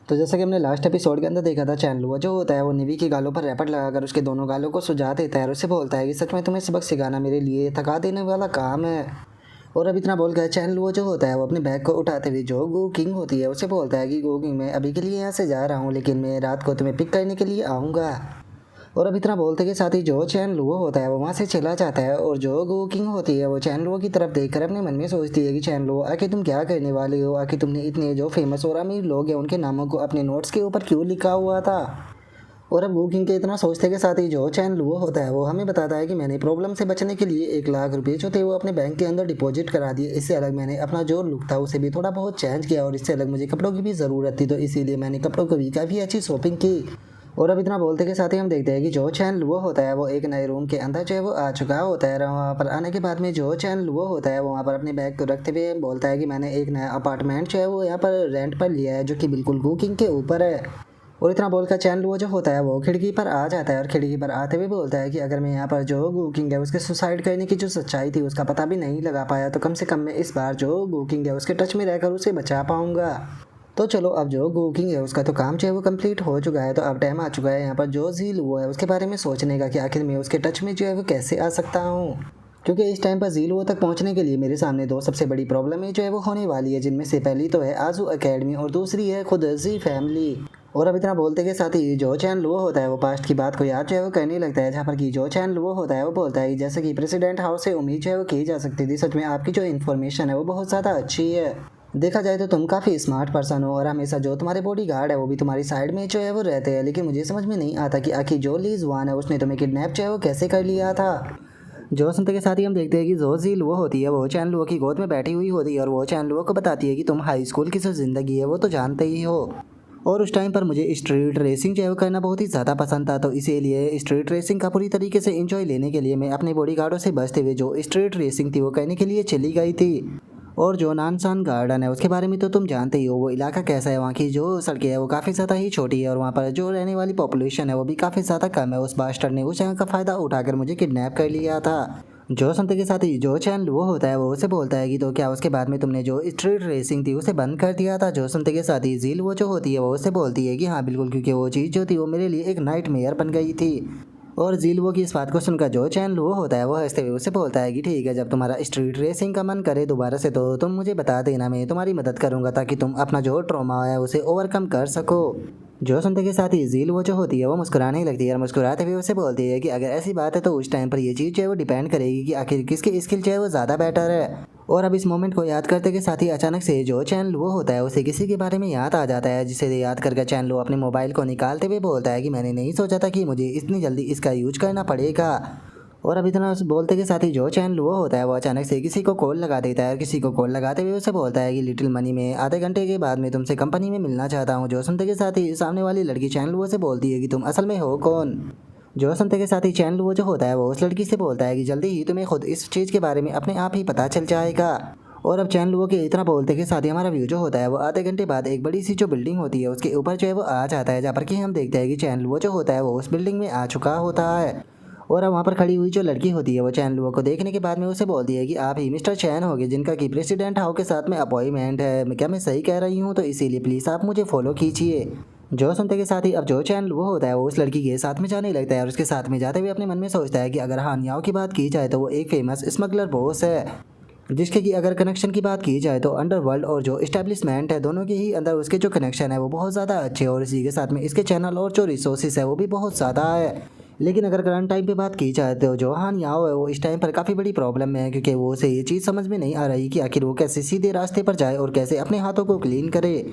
तो जैसा कि हमने लास्ट एपिसोड के अंदर देखा था, चैनलुआ जो होता है वो निवी की गालों पर रैपट लगाकर उसके दोनों गालों को सुझा देता है और उससे बोलता है कि सच में तुम्हें सबक सिखाना मेरे लिए थका देने वाला काम है। और अब इतना बोल कर चैनलुआ जो होता है वो अपने बैग को उठाते हुए जो गो किंग होती है उससे बोलता है कि गो किंग मैं अभी के लिए यहाँ से जा रहा हूँ, लेकिन मैं रात को तुम्हें पिक करने के लिए आऊँगा। और अब इतना बोलते के साथ ही जो चैन लुओ होता है वो वहाँ से चला जाता है और जो गो किंग होती है वो चैन लुओ की तरफ देखकर अपने मन में सोचती है कि चैन लुओ आखिर तुम क्या करने वाले हो, आखिर तुमने इतने जो फेमस और अमीर लोग हैं उनके नामों को अपने नोट्स के ऊपर क्यों लिखा हुआ था। और अब गो किंग के इतना सोचते के साथ ही जो चैन लुओ होता है वो हमें बताता है कि मैंने प्रॉब्लम से बचने के लिए 1 लाख रुपये जो थे वो अपने बैंक के अंदर डिपॉजिट करा दिए। इससे अलग मैंने अपना जो लुक था उसे भी थोड़ा बहुत चेंज किया और इससे अलग मुझे कपड़ों की भी ज़रूरत थी, तो इसीलिए मैंने कपड़ों की भी काफ़ी अच्छी शॉपिंग की। और अब इतना बोलते के साथ ही हम देखते हैं कि जो चैन लुओ होता है वो एक नए रूम के अंदर जो है वो आ चुका होता है। वहाँ पर आने के बाद में जो चैन लुओ होता है वो वहाँ पर अपने बैग को रखते हुए बोलता है कि मैंने एक नया अपार्टमेंट जो है वो यहाँ पर रेंट पर लिया है जो कि बिल्कुल कुकिंग के ऊपर है। और इतना बोलकर चैन लुओ जो होता है वो खिड़की पर आ जाता है और खिड़की पर आते हुए बोलता है कि अगर मैं यहाँ पर जो कुकिंग है उसके सुसाइड करने की जो सच्चाई थी उसका पता भी नहीं लगा पाया तो कम से कम मैं इस बार जो कुकिंग है उसके टच में रहकर उसे बचा पाऊंगा। तो चलो अब जो कुकिंग है उसका तो काम जो है वो कंप्लीट हो चुका है, तो अब टाइम आ चुका है यहाँ पर जो झील हुआ है उसके बारे में सोचने का कि आखिर मैं उसके टच में जो है वो कैसे आ सकता हूँ। क्योंकि इस टाइम पर जीलो तक पहुंचने के लिए मेरे सामने दो सबसे बड़ी प्रॉब्लम है जो है वो होने वाली है, जिनमें से पहली तो है आजू एकेडमी और दूसरी है खुद जी फैमिली। और अब इतना बोलते के साथ ही जो चैन लुओ होता है वो पास्ट की बात को याद जो है वो करने लगता है, जहाँ पर कि जो चैन लुओ होता है वो बोलता है कि जैसे कि प्रेसिडेंट हाउस से उम्मीद जो है वो की जा सकती थी, सच में आपकी जो इन्फॉर्मेशन है वो बहुत ज़्यादा अच्छी है। देखा जाए तो तुम काफ़ी स्मार्ट पर्सन हो और हमेशा जो तुम्हारे बॉडी गार्ड है वो भी तुम्हारी साइड में जो है वो रहते हैं, लेकिन मुझे समझ में नहीं आता कि आखिर जो ली जुआन है उसने तुम्हें किडनैप जो है वो कैसे कर लिया था। जो सुनते के साथ ही हम देखते हैं कि जो जी लुओ होती है वो चैन लुओ की गोद में बैठी हुई होती है और वो चैन लुओ को बताती है कि तुम हाई स्कूल की जो ज़िंदगी है वो तो जानते ही हो। और उस टाइम पर मुझे स्ट्रीट रेसिंग जो है वो करना बहुत ही ज़्यादा पसंद था, तो इसीलिए स्ट्रीट रेसिंग का पूरी तरीके से एंजॉय लेने के लिए मैं अपने बॉडीगार्डों से बचते हुए जो स्ट्रीट रेसिंग थी वो करने के लिए चली गई थी। और जो नानसान गार्डन है उसके बारे में तो तुम जानते ही हो, वो इलाका कैसा है, वहाँ की जो सड़कें है वो काफ़ी ज़्यादा ही छोटी है और वहाँ पर जो रहने वाली पॉपुलेशन है वो भी काफ़ी ज़्यादा कम है। उस बास्टर ने उस जगह का फ़ायदा उठाकर मुझे किडनैप कर लिया था। जो सुनते के साथ ही जो चैन वो होता है वो उसे बोलता है कि तो क्या उसके बाद में तुमने जो स्ट्रीट रेसिंग थी उसे बंद कर दिया था। जो सुनते के साथ ही झील वो जो होती है वो उसे बोलती है कि हाँ बिल्कुल, क्योंकि वो चीज़ जो थी वो मेरे लिए एक नाइटमेयर बन गई थी। और झील वो की इस बात को सुनकर जो चैन वो होता है वो हंसते हुए उसे बोलता है कि ठीक है, जब तुम्हारा स्ट्रीट रेसिंग का मन करे दोबारा से तो तुम मुझे बता देना, मैं तुम्हारी मदद करूंगा ताकि तुम अपना जो ट्रॉमा है उसे ओवरकम कर सको। जो सुनते के साथ ही झील वो जो होती है वो मुस्कुराने लगती है और मुस्कुराते हुए उसे बोलती है कि अगर ऐसी बात है तो उस टाइम पर ये चीज़ जो है वो डिपेंड करेगी कि आखिर किसकी स्किल जो है वो ज़्यादा बेटर है। और अब इस मोमेंट को याद करते के साथ ही अचानक से जो चैन वो होता है उसे किसी के बारे में याद आ जाता है, जिसे याद करके चैन लो अपने मोबाइल को निकालते हुए बोलता है कि मैंने नहीं सोचा था कि मुझे इतनी जल्दी इसका यूज करना पड़ेगा। और अब इतना बोलते के साथ ही जो चैन लुओ होता है वो अचानक से किसी को कॉल लगा देता है और किसी को कॉल लगाते हुए उसे बोलता है कि लिटिल मनी में आधे घंटे के बाद मैं तुमसे कंपनी में मिलना चाहता हूँ। जो सुनते के साथ ही सामने वाली लड़की चैन लुओ से बोलती है कि तुम असल में हो कौन। जो सुनते के साथ ही चैन लुओ जो होता है वो उस लड़की से बोलता है कि जल्दी ही तुम्हें खुद इस चीज़ के बारे में अपने आप ही पता चल जाएगा। और अब चैन लुओ के इतना बोलते के साथ ही हमारा व्यू जो होता है वो आधे घंटे बाद एक बड़ी सी जो बिल्डिंग होती है उसके ऊपर जो है वो आ जाता है, जहाँ पर कि हम देखते हैं कि चैन लुओ जो होता है वो उस बिल्डिंग में आ चुका होता है। और अब वहाँ पर खड़ी हुई जो लड़की होती है वो चैन लुओ को देखने के बाद में उसे बोलती है कि आप ही मिस्टर चैन होगे जिनका कि प्रेसिडेंट हाउ के साथ में अपॉइंटमेंट है, क्या मैं सही कह रही हूँ? तो इसीलिए प्लीज़ आप मुझे फॉलो कीजिए। जो सुनते के साथ ही अब जो चैन लुओ होता है वो उस लड़की के साथ में जाने लगता है और उसके साथ में जाते हुए अपने मन में सोचता है कि अगर हानियाओं की बात की जाए तो वो एक फेमस स्मगलर बॉस है, जिसके कि अगर कनेक्शन की बात की जाए तो अंडरवर्ल्ड और जो इस्टेब्लिशमेंट है दोनों के ही अंदर उसके जो कनेक्शन है वो बहुत ज़्यादा अच्छे हैं और इसी के साथ में इसके चैनल और जो रिसोर्सेज है वो भी बहुत ज़्यादा है। लेकिन अगर करंट टाइम पे बात की जाए तो जो हान याओ है वो इस टाइम पर काफ़ी बड़ी प्रॉब्लम में है, क्योंकि वो उसे ये चीज़ समझ में नहीं आ रही कि आखिर वो कैसे सीधे रास्ते पर जाए और कैसे अपने हाथों को क्लीन करे।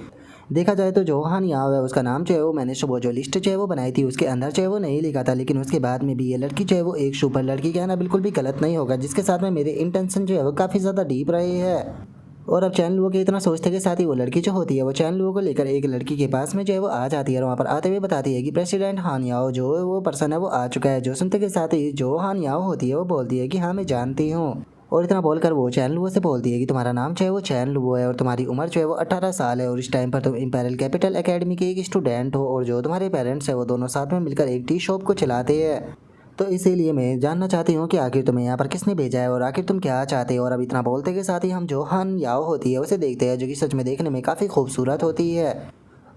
देखा जाए तो जो हान याओ है उसका नाम जो है वो मैंने सुबह जो लिस्ट जो है वो बनाई थी उसके अंदर जो है वो नहीं लिखा था, लेकिन उसके बाद में भी ये लड़की जो है वो एक सुपर लड़की कहना बिल्कुल भी गलत नहीं होगा, जिसके साथ में मेरे इंटेंशन जो है वो काफ़ी ज़्यादा डीप रहे हैं। और अब चैन लुओ के इतना सोचते के साथ ही वो लड़की जो होती है वो चैन लुओ को लेकर एक लड़की के पास में जो है वो आ जाती है और वहाँ पर आते हुए बताती है कि प्रेसिडेंट हान याओ जो वो पर्सन है वो आ चुका है। जो सुनते के साथ ही जो हान याओ होती है वो बोलती है कि हाँ मैं जानती हूँ। और इतना बोलकर वो चैन लुओ से बोलती है कि तुम्हारा नाम जो है वो चैन लुओ है और तुम्हारी उम्र जो है वो 18 साल है और इस टाइम पर तुम इंपेरियल कैपिटल एकेडमी के एक स्टूडेंट हो और जो तुम्हारे पेरेंट्स है वो दोनों साथ में मिलकर एक टी शॉप को चलाते हैं। तो इसीलिए मैं जानना चाहती हूँ कि आखिर तुम्हें यहाँ पर किसने भेजा है और आखिर तुम क्या चाहते हो। और अब इतना बोलते के साथ ही हम जो हान याओ होती है उसे देखते हैं, जो कि सच में देखने में काफ़ी खूबसूरत होती है।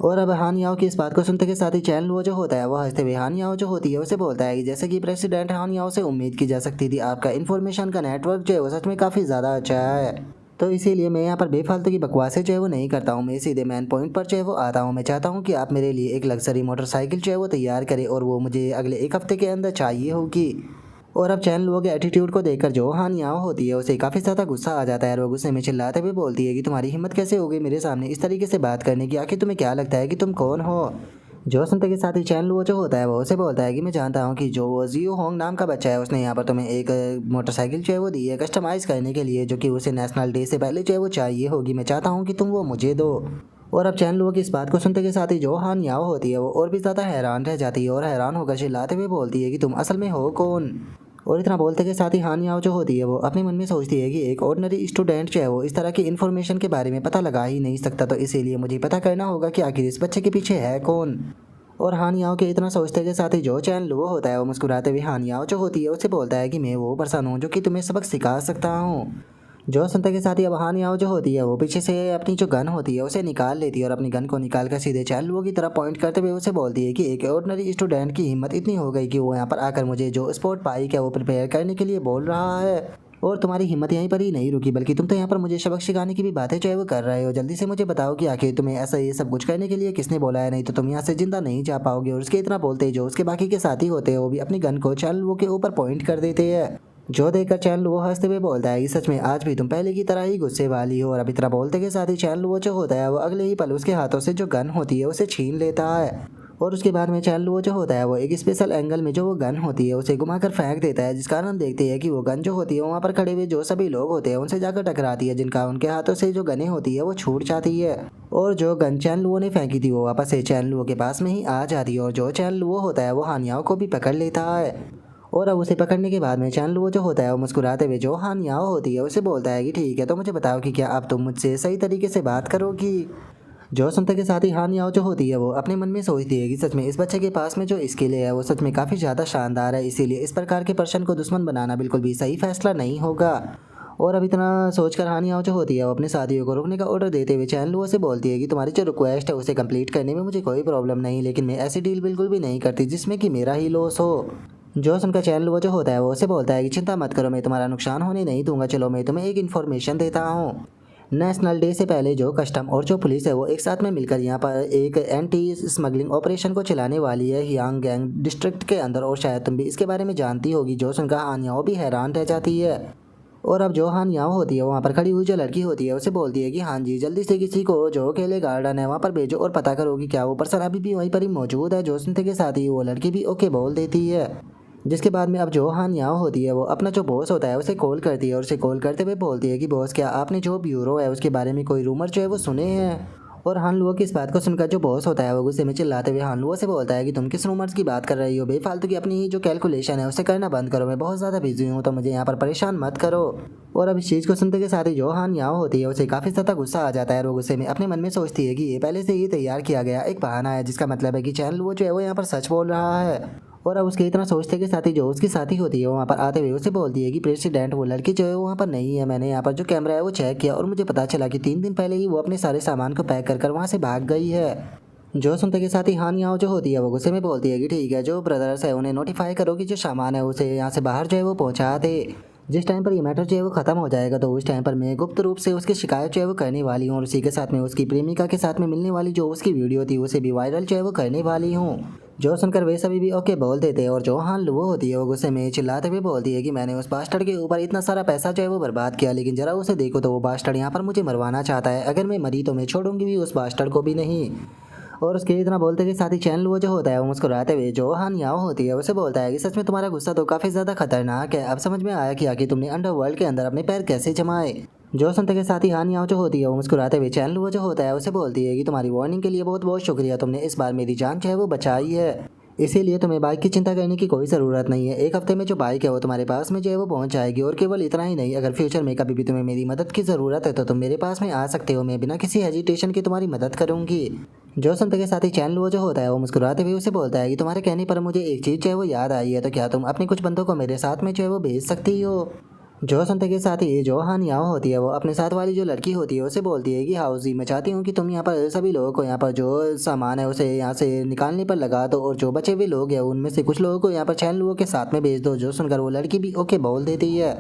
और अब हान याओ की इस बात को सुनते के साथ ही चैन लुओ जो होता है वो हंसते हुए हान याओ जो होती है उसे बोलता है कि जैसे कि प्रेसिडेंट हान याओ से उम्मीद की जा सकती थी, आपका इन्फॉर्मेशन का नेटवर्क जो है वो सच में काफ़ी ज़्यादा अच्छा है। तो इसीलिए मैं यहाँ पर बेफालतू की बकवासें जो है वो नहीं करता हूँ, मैं सीधे मेन पॉइंट पर जो है वो आता हूँ। मैं चाहता हूँ कि आप मेरे लिए एक लग्जरी मोटरसाइकिल जो है वो तैयार करें और वो मुझे अगले एक हफ्ते के अंदर चाहिए होगी। और अब चैन लुओ के एटीट्यूड को देखकर जो हान याओ होती है उसे काफ़ी ज़्यादा गुस्सा आ जाता है और वो गुस्से में चिल्लाते हुए बोलती है कि तुम्हारी हिम्मत कैसे हो गई मेरे सामने इस तरीके से बात करने की, आखिर तुम्हें क्या लगता है कि तुम कौन हो। जो सुनते के साथ ही चैन लुओ जो होता है वो उसे बोलता है कि मैं जानता हूँ कि जो वो जियो होंग नाम का बच्चा है उसने यहाँ पर तुम्हें एक मोटरसाइकिल जो है वो दी है कस्टमाइज़ करने के लिए, जो कि उसे नेशनल डे से पहले जो है वो चाहिए होगी। मैं चाहता हूँ कि तुम वो मुझे दो। और अब चैन लुओ की इस बात को सुनते के साथ ही जो हान याओ होती है वो और भी ज़्यादा हैरान रह जाती है और हैरान होकर चिल्लाते हुए बोलती है कि तुम असल में हो कौन। और इतना बोलते के साथ ही हान याओ जो होती है वो अपने मन में सोचती है कि एक ऑर्डिनरी स्टूडेंट जो है वो इस तरह की इन्फॉर्मेशन के बारे में पता लगा ही नहीं सकता, तो इसीलिए मुझे पता करना होगा कि आखिर इस बच्चे के पीछे है कौन। और हान याओ के इतना सोचते के साथ ही जो चैन लुओ होता है वो मुस्कुराते हुए हान याओ जो होती है उसे बोलता है कि मैं वो पर्सन हूँ जो कि तुम्हें सबक सिखा सकता हूँ। जो सुनते के साथ ही अब हान याओ जो होती है वो पीछे से अपनी जो गन होती है उसे निकाल लेती है और अपनी गन को निकाल कर सीधे चैन लुओ की तरफ पॉइंट करते हुए उसे बोलती है कि एक ऑर्डिनरी स्टूडेंट की हिम्मत इतनी हो गई कि वो यहाँ पर आकर मुझे जो स्पोर्ट बाइक है वो प्रिपेयर करने के लिए बोल रहा है। और तुम्हारी हिम्मत यहीं पर ही नहीं रुकी बल्कि तुम तो यहाँ पर मुझे सबक सिखाने की भी बातें जो है वो कर रहे हो। जल्दी से मुझे बताओ कि आखिर तुम्हें ऐसा ये सब कुछ करने के लिए किसने बोला है, नहीं तो तुम यहाँ से जिंदा नहीं जा पाओगे। और उसके इतना बोलते जो उसके बाकी के साथी होते हैं वो भी अपनी गन को चैन लुओ के ऊपर पॉइंट कर देते हैं। जो देखकर चैन लुओ हंसते हुए बोलता है कि सच में आज भी तुम पहले की तरह ही गुस्से वाली हो। और अब इतना बोलते के साथ ही चैन लुओ जो होता है वो अगले ही पल उसके हाथों से जो गन होती है उसे छीन लेता है। और उसके बाद में चैन लुओ जो होता है वो एक स्पेशल एंगल में जो वो गन होती है उसे घुमाकर फेंक देता है, जिस कारण देखते हैं कि वो गन जो होती है वहाँ पर खड़े हुए जो सभी लोग होते हैं उनसे जाकर टकराती है, जिनका उनके हाथों से जो गनें होती है वो छूट जाती है। और जो गन चैन लुओ ने फेंकी थी वो वापस से चैन लुओ के पास में ही आ जाती है और जो चैन लुओ होता है वो हान याओ को भी पकड़ लेता है। और अब उसे पकड़ने के बाद में चैन लुओ जो होता है वो मुस्कुराते हुए जो हान याओ होती है उसे बोलता है कि ठीक है, तो मुझे बताओ कि क्या अब तुम मुझसे सही तरीके से बात करोगी। जो सुनते के साथ ही हान याओ जो होती है वो अपने मन में सोचती है कि सच में इस बच्चे के पास में जो स्किल है वो सच में काफ़ी ज़्यादा शानदार है, इसीलिए इस प्रकार के पर्सन को दुश्मन बनाना बिल्कुल भी सही फैसला नहीं होगा। और अब इतना सोचकर हान याओ जो होती है वो अपने साथियों को रुकने का ऑर्डर देते हुए चैन लुओ से बोलती है कि तुम्हारी जो रिक्वेस्ट है उसे कंप्लीट करने में मुझे कोई प्रॉब्लम नहीं, लेकिन मैं ऐसी डील बिल्कुल भी नहीं करती जिसमें कि मेरा ही लॉस हो। जो सुनकर चैन लुओ जो होता है वो उसे बोलता है कि चिंता मत करो, मैं तुम्हारा नुकसान होने नहीं दूंगा। चलो मैं तुम्हें एक इन्फॉर्मेशन देता हूँ। नेशनल डे से पहले जो कस्टम और जो पुलिस है वो एक साथ में मिलकर यहाँ पर एक एंटी स्मगलिंग ऑपरेशन को चलाने वाली है हियांग गैंग डिस्ट्रिक्ट के अंदर, और शायद तुम भी इसके बारे में जानती होगी। जो सुनकर हान याओ भी हैरान रह जाती है। और अब जो हान याओ होती है वहाँ पर खड़ी हुई जो लड़की होती है उसे बोलती है कि हाँ जी, जल्दी से किसी को जो अकेले गार्डन है वहाँ पर भेजो और पता करो कि क्या वो पर्सन अभी भी वहीं पर ही मौजूद है। जो सुनते के साथ ही वो लड़की भी ओके बोल देती है। जिसके बाद में अब जो हान याओ होती है वो अपना जो बॉस होता है उसे कॉल करती है और उसे कॉल करते हुए बोलती है कि बॉस, क्या आपने जो ब्यूरो है उसके बारे में कोई रूमर जो है वो सुने हैं। और हान लुओ की इस बात को सुनकर जो बॉस होता है वो गुस्से में चिल्लाते हुए हान लुओ से बोलता है कि तुम किस रूमर्स की बात कर रही हो, बेफालतू की अपनी ही जो कैलकुलेशन है उसे करना बंद करो, मैं बहुत ज़्यादा बिजी हूँ तो मुझे यहाँ पर परेशान मत करो। और अब इस चीज़ को सुनते के साथ ही जो हान याओ होती है उसे काफ़ी ज़्यादा गुस्सा आ जाता है और वो गुस्से में अपने मन में सोचती है कि ये पहले से ही तैयार किया गया एक बहाना है, जिसका मतलब है कि चैन लुओ जो है वो यहाँ पर सच बोल रहा है। और अब उसके इतना सोचते के साथ ही जो उसकी साथी होती है वो वहाँ पर आते हुए उसे बोलती है कि प्रेसिडेंट वो लड़की जो है वो वहाँ पर नहीं है, मैंने यहाँ पर जो कैमरा है वो चेक किया और मुझे पता चला कि 3 दिन पहले ही वो अपने सारे सामान को पैक कर वहाँ से भाग गई है। जो सुनते के साथ ही हान याओ जो होती है वो गुस्से में बोलती है कि ठीक है, जो ब्रदर्स है उन्हें नोटिफाई करो कि जो सामान है उसे यहाँ से बाहर जो है वो पहुँचा दे। जिस टाइम पर ये मैटर जो है वो खत्म हो जाएगा तो उस टाइम पर मैं गुप्त रूप से उसकी शिकायत जो है वो करने वाली हूँ और उसी के साथ में उसकी प्रेमिका के साथ में मिलने वाली जो उसकी वीडियो थी उसे भी वायरल जो है वो करने वाली हूँ। जो सुनकर वे सभी भी ओके बोल देते हैं और जो हान लुओ होती है वो गुस्से में चिल्लाते हुए बोलती है कि मैंने उस बास्टर्ड के ऊपर इतना सारा पैसा जो है वो बर्बाद किया, लेकिन जरा उसे देखो तो वो बास्टर्ड यहाँ पर मुझे मरवाना चाहता है, अगर मैं मरी तो मैं छोड़ूंगी भी उस बास्टर्ड को भी नहीं। और उसके इतना बोलते के साथ ही चैन लुओ जो होता है वो मुस्कुराते हुए जो हान याओ होती है उसे बोलता है कि सच में तुम्हारा गुस्सा तो काफ़ी ज़्यादा खतरनाक है, अब समझ में आया कि आखिर तुमने अंडरवर्ल्ड के अंदर अपने पैर कैसे जमाए। जो सुनते के साथ ही हान याओ जो होती है वो मुस्कुराते हुए चैन लुओ जो होता है उसे बोलती है कि तुम्हारी वार्निंग के लिए बहुत बहुत शुक्रिया, तुमने इस बार मेरी जान जो है वो बचाई है, इसीलिए तुम्हें बाइक की चिंता करने की कोई ज़रूरत नहीं है। एक हफ्ते में जो बाइक है वो तुम्हारे पास में जो है वो पहुंच जाएगी। और केवल इतना ही नहीं, अगर फ्यूचर में कभी भी तुम्हें मेरी मदद की ज़रूरत है तो तुम मेरे पास में आ सकते हो, मैं बिना किसी हेजिटेशन के तुम्हारी मदद करूंगी। जो सुनते के साथ ही चैन लुओ जो होता है वो मुस्कुराते हुए उसे बोलता है कि तुम्हारे कहने पर मुझे एक चीज़ जो है वो याद आई है, तो क्या तुम अपने कुछ बंदों को मेरे साथ में जो है वो भेज सकती हो। जो सुनते के साथ ही जो हान याओ होती है वो अपने साथ वाली जो लड़की होती है उसे बोलती है कि हाउसी मैं चाहती हूँ कि तुम यहाँ पर सभी लोगों को यहाँ पर जो सामान है उसे यहाँ से निकालने पर लगा दो और जो बचे हुए लोग हैं उनमें से कुछ लोगों को यहाँ पर चैन लुओ के साथ में भेज दो। जो सुनकर वो लड़की भी ओके बोल देती है।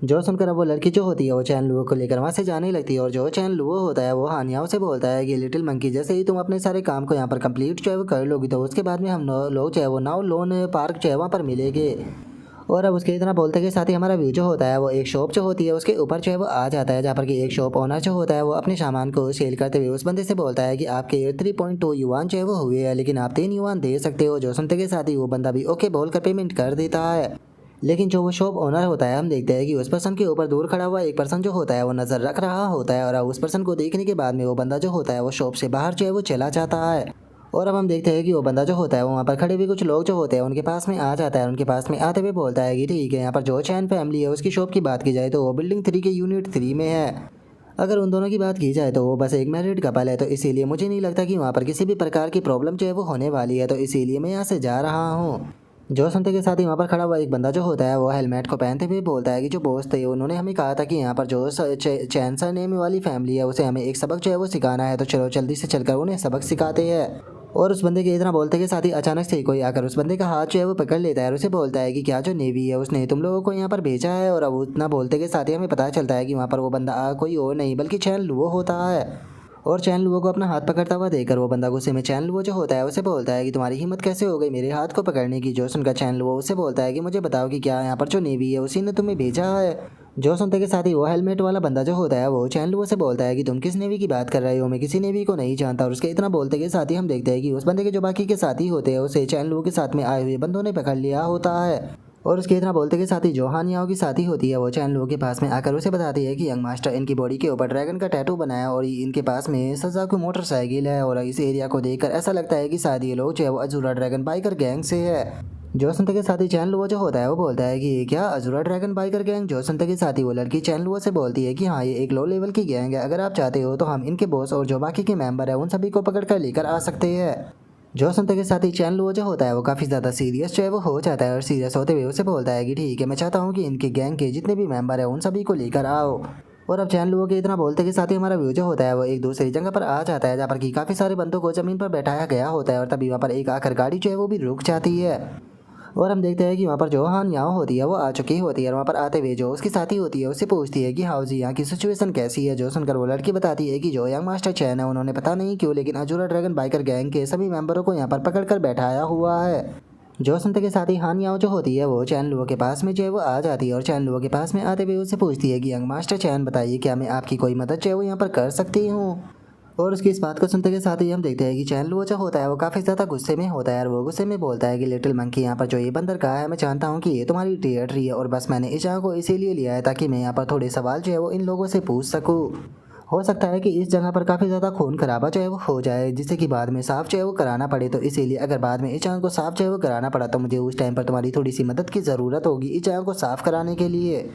जो सुनकर अब वो लड़की जो होती है वो चैन लुओ को लेकर वहाँ से जाने लगती है और जो चैन लुओ होता है वो हानियाओं से बोलता है कि लिटिल मंकी जैसे ही तुम अपने सारे काम को यहाँ पर कंप्लीट जो है वो कर लोगी तो उसके बाद में हम लोग जो है वो नाउ लोन पार्क जो है वहाँ पर मिलेंगे। और अब उसके इतना बोलते के साथ ही हमारा व्यू जो होता है वो एक शॉप जो होती है उसके ऊपर जो है वो आ जाता है जहाँ पर कि एक शॉप ओनर जो होता है वो अपने सामान को सेल करते हुए उस बंदे से बोलता है कि आपके 3.2 युवान जो है वो हुए हैं लेकिन आप 3 युवान दे सकते हो। जो सुनते के साथ ही वो बंदा भी ओके बोल कर पेमेंट कर देता है। लेकिन जो वो शॉप ओनर होता है हम देखते हैं कि उस पर्सन के ऊपर दूर खड़ा हुआ एक पर्सन जो होता है वो नज़र रख रहा होता है और उस पर्सन को देखने के बाद में वो बंदा जो होता है वो शॉप से बाहर जो है वो चला जाता है। और अब हम देखते हैं कि वो बंदा जो होता है वो वहाँ पर खड़े हुए कुछ लोग जो होते हैं उनके पास में आ जाता है। उनके पास में आते हुए बोलता है कि ठीक है यहाँ पर जो चैन फैमिली है उसकी शॉप की बात की जाए तो वो बिल्डिंग 3 के यूनिट 3 में है। अगर उन दोनों की बात की जाए तो वो बस एक मैरिड कपल है तो इसीलिए मुझे नहीं लगता कि वहाँ पर किसी भी प्रकार की प्रॉब्लम जो है वो होने वाली है तो इसीलिए मैं यहाँ से जा रहा हूँ। जो सुनते के साथ ही वहाँ पर खड़ा हुआ एक बंदा जो होता है वो हेलमेट को पहनते हुए बोलता है कि जो बॉस थे उन्होंने हमें कहा था कि यहाँ पर जो चैन सर नेम वाली फैमिली है उसे हमें एक सबक जो है वो सिखाना है तो चलो जल्दी से चलकर उन्हें सबक सिखाते हैं। और उस बंदे के इतना बोलते के साथ ही अचानक से कोई आकर उस बंदे का हाथ जो है वो पकड़ लेता है और उसे बोलता है कि क्या जो नेवी है उसने तुम लोगों को यहाँ पर भेजा है। और अब उतना बोलते के साथ ही हमें पता चलता है कि वहाँ पर वो बंदा कोई और नहीं बल्कि चैन लुओ होता है। और चैन लुओ को अपना हाथ पकड़ता हुआ देखकर वो बंदा गुस्से में चैन लुओ जो होता है उसे बोलता है कि तुम्हारी हिम्मत कैसे हो गई मेरे हाथ को पकड़ने की। जो सुनकर चैन लुओ उसे बोलता है कि मुझे बताओ कि क्या यहाँ पर जो नेवी है उसी ने तुम्हें भेजा है। जो सुनते के साथ ही वो हेलमेट वाला बंदा जो होता है वो चैन लुओ से बोलता है कि तुम किस नेवी की बात कर रहे हो मैं किसी नेवी को नहीं जानता। और उसके इतना बोलते के साथ ही हम देखते हैं कि उस बंदे के जो बाकी के साथी होते हैं उसे चैन लुओ के साथ में आए हुए बंदों ने पकड़ लिया होता है। और उसके इतना बोलते के साथ ही जो हानियाओं की साथी होती है वो चैन लुओ के पास में आकर उसे बताती है कि यंग मास्टर इनकी बॉडी के ऊपर ड्रैगन का टैटू बनाया और इनके पास में सजाकू मोटरसाइकिल है और इस एरिया को देखकर ऐसा लगता है कि शायद ये लोग जो है वो अजूरा ड्रैगन बाइकर गैंग से है। जो सुनते के साथ ही चैन लुओ जो होता है वो बोलता है कि क्या अजूरा ड्रैगन बाइकर गैंग। जो सुनते के साथ ही वो लड़की चैन लुओ से बोलती है कि हाँ ये एक लो लेवल की गैंग है अगर आप चाहते हो तो हम इनके बॉस और जो बाकी के मेंबर है उन सभी को पकड़ कर लेकर आ सकते हैं। जो सुनते के साथ ही चैन लुओ जो होता है वो काफ़ी ज़्यादा सीरियस जो है वो हो जाता है और सीरियस होते हुए उसे बोलता है कि ठीक है मैं चाहता हूँ कि इनके गैंग के जितने भी मेंबर हैं उन सभी को लेकर आओ। और अब चैन लुओ के इतना बोलते के साथ ही हमारा व्यू जो होता है वो एक दूसरी जगह पर आ जाता है जहाँ पर कि काफ़ी सारे बंदों को ज़मीन पर बैठाया गया होता है और तभी वहाँ पर एक आखिर गाड़ी जो है वो भी रुक जाती है। और हम देखते हैं कि वहाँ पर जो हान याओ होती है वो आ चुकी होती है और वहाँ पर आते हुए जो उसकी साथी होती है उससे पूछती है कि हाउ जी यहाँ की सिचुएशन कैसी है। जो सुनकर वो लड़की बताती है कि जो यंग मास्टर चैन है उन्होंने पता नहीं क्यों लेकिन अजूरा ड्रैगन बाइकर गैंग के सभी मेंबरों को यहाँ पर पकड़ कर बैठाया हुआ है। जो सुनते के साथ ही हान याओ जो होती है वो चैन लुओ के पास में जो है वो आ जाती है और चैन लुओ के पास में आते हुए उससे पूछती है कि यंग मास्टर चैन बताइए क्या मैं आपकी कोई मदद जो है वो यहाँ पर कर सकती हूँ। और उसकी इस बात को सुनते के साथ ही हम देखते हैं कि चैन लुओ जो होता है वो काफ़ी ज़्यादा गुस्से में होता है और वो गुस्से में बोलता है कि लिटिल मंकी यहाँ पर जो ये बंदर कहा है मैं जानता हूँ कि ये तुम्हारी टेरिटरी है और बस मैंने इस जगह को इसीलिए लिया है ताकि मैं यहाँ पर थोड़े सवाल जो है वो इन लोगों से पूछ सकूँ। हो सकता है कि इस जगह पर काफ़ी ज़्यादा खून खराबा जो है वो हो जाए जिससे कि बाद में साफ जो है वो कराना पड़े तो इसीलिए अगर बाद में इस जगह को साफ जो है वो कराना पड़ा तो मुझे उस टाइम पर तुम्हारी थोड़ी सी मदद की ज़रूरत होगी इस जगह को साफ कराने के लिए।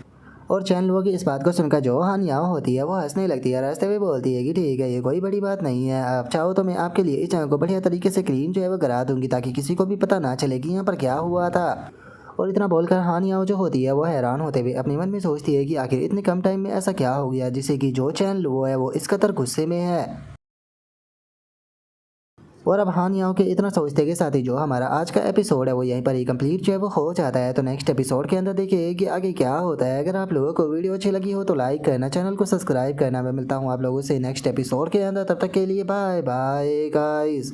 और चैन लुओ की इस बात को सुनकर जो हान याओ होती है वो हंसने लगती है रास्ते में बोलती है कि ठीक है ये कोई बड़ी बात नहीं है आप चाहो तो मैं आपके लिए इस जगह को बढ़िया तरीके से क्लीन जो है वो करा दूंगी ताकि किसी को भी पता ना चले कि यहाँ पर क्या हुआ था। और इतना बोलकर हान याओ जो होती है वो हैरान होते हुए अपने मन में सोचती है कि आखिर इतने कम टाइम में ऐसा क्या हो गया जिससे कि जो चैन लुओ है वो इस कदर गुस्से में है। और अब हान याओ के इतना सोचते के साथ ही जो हमारा आज का एपिसोड है वो यहीं पर ही कंप्लीट जो है वो हो जाता है। तो नेक्स्ट एपिसोड के अंदर देखिए कि आगे क्या होता है। अगर आप लोगों को वीडियो अच्छी लगी हो तो लाइक करना चैनल को सब्सक्राइब करना। मैं मिलता हूँ आप लोगों से नेक्स्ट एपिसोड के अंदर तब तक के लिए बाय बाय गाइस।